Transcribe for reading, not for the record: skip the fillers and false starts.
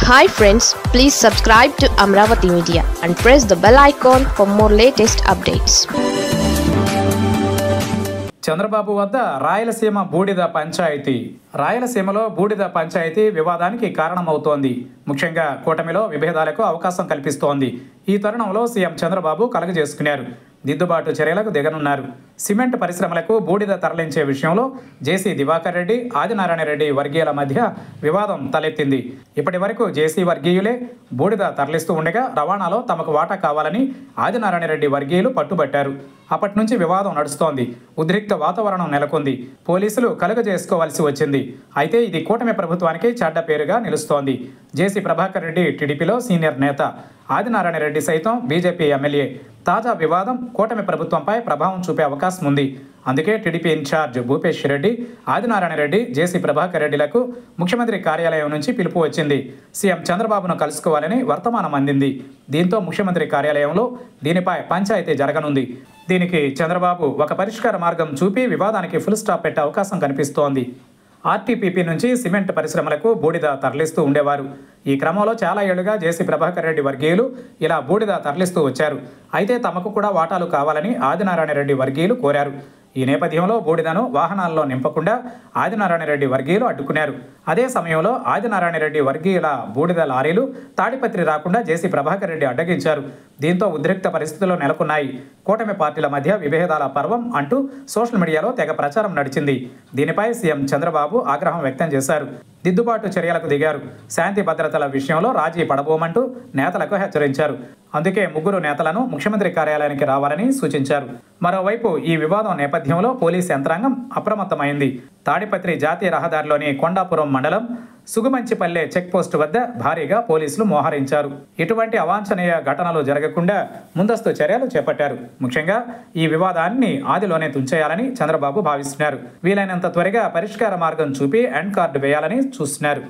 Hi friends, please subscribe to Amravati Media and press the bell icon for more latest updates. Chandrababu వద్ద రాయలసీమ బూడిద పంచాయతీ. రాయలసీమలో బూడిద పంచాయతీ వివాదానికి కారణమవుతోంది. ముఖ్యంగా కూటమిలో విభేదాలకు అవకాశం కల్పిస్తోంది. ఈ తరుణంలో సీఎం చంద్రబాబు కలుగజేసుకున్నారు. దిద్దుబాటు చర్యలకు దిగనున్నారు. సిమెంట్ పరిశ్రమలకు బూడిద తరలించే విషయంలో జేసీ దివాకర్ రెడ్డి, ఆదినారాయణ రెడ్డి వర్గీయుల మధ్య వివాదం తలెత్తింది. ఇప్పటి వరకు జేసీ వర్గీయులే బూడిద తరలిస్తూ ఉండగా రవాణాలో తమకు వాటా కావాలని ఆదినారాయణ రెడ్డి వర్గీయులు పట్టుబట్టారు. అప్పటి నుంచి వివాదం నడుస్తోంది. ఉద్రిక్త వాతావరణం నెలకొంది. పోలీసులు కలుగజేసుకోవాల్సి వచ్చింది. అయితే ఇది కూటమి ప్రభుత్వానికి చెడ్డ పేరుగా నిలుస్తోంది. జేసీ ప్రభాకర్ రెడ్డి టీడీపీలో సీనియర్ నేత, ఆదినారాయణ రెడ్డి సైతం బీజేపీ ఎమ్మెల్యే. తాజా వివాదం కూటమి ప్రభుత్వంపై ప్రభావం చూపే అవకాశం ఉంది. అందుకే టీడీపీ ఇన్ఛార్జ్ భూపేష్ రెడ్డి, ఆదినారాయణ రెడ్డి, జేసీ ప్రభాకర్ రెడ్డిలకు ముఖ్యమంత్రి కార్యాలయం నుంచి పిలుపు వచ్చింది. సీఎం చంద్రబాబును కలుసుకోవాలని వర్తమానం అందింది. దీంతో ముఖ్యమంత్రి కార్యాలయంలో దీనిపై పంచాయతీ జరగనుంది. దీనికి చంద్రబాబు ఒక పరిష్కార మార్గం చూపి వివాదానికి ఫుల్ స్టాప్ పెట్టే అవకాశం కనిపిస్తోంది. ఆర్టీపీపీ నుంచి సిమెంట్ పరిశ్రమలకు బూడిద తరలిస్తూ ఉండేవారు. ఈ క్రమంలో చాలా ఏళ్లుగా జేసీ ప్రభాకర్ రెడ్డి వర్గీయులు ఇలా బూడిద తరలిస్తూ వచ్చారు. అయితే తమకు కూడా వాటాలు కావాలని ఆదినారాయణ రెడ్డి వర్గీయులు కోరారు. ఈ నేపథ్యంలో బూడిదను వాహనాల్లో నింపకుండా ఆదినారాయణ రెడ్డి వర్గీయులు అడ్డుకున్నారు. అదే సమయంలో ఆదినారాయణ రెడ్డి వర్గీయుల బూడిద లారీలు తాడిపత్రి రాకుండా జేసీ ప్రభాకర్ రెడ్డి అడ్డగించారు. దీంతో ఉద్రిక్త పరిస్థితులు నెలకొన్నాయి. కూటమి పార్టీల మధ్య విభేదాల పర్వం అంటూ సోషల్ మీడియాలో తెగ ప్రచారం నడిచింది. దీనిపై సీఎం చంద్రబాబు ఆగ్రహం వ్యక్తం చేశారు. దిద్దుబాటు చర్యలకు దిగారు. శాంతి భద్రతల విషయంలో రాజీ పడబోమంటూ నేతలకు హెచ్చరించారు. అందుకే ముగ్గురు నేతలను ముఖ్యమంత్రి కార్యాలయానికి రావాలని సూచించారు. మరోవైపు ఈ వివాదం నేపథ్యంలో పోలీస్ యంత్రాంగం అప్రమత్తమైంది. తాడిపత్రి జాతీయ రహదారిలోని కొండాపురం మండలం సుగుమంచిపల్లె చెక్పోస్టు వద్ద భారీగా పోలీసులు మోహరించారు. ఇటువంటి అవాంఛనీయ ఘటనలు జరగకుండా ముందస్తు చర్యలు చేపట్టారు. ముఖ్యంగా ఈ వివాదాన్ని ఆదిలోనే తుంచేయాలని చంద్రబాబు భావిస్తున్నారు. వీలైనంత త్వరగా పరిష్కార మార్గం చూపి ఎండ్ కార్డు వేయాలని చూస్తున్నారు.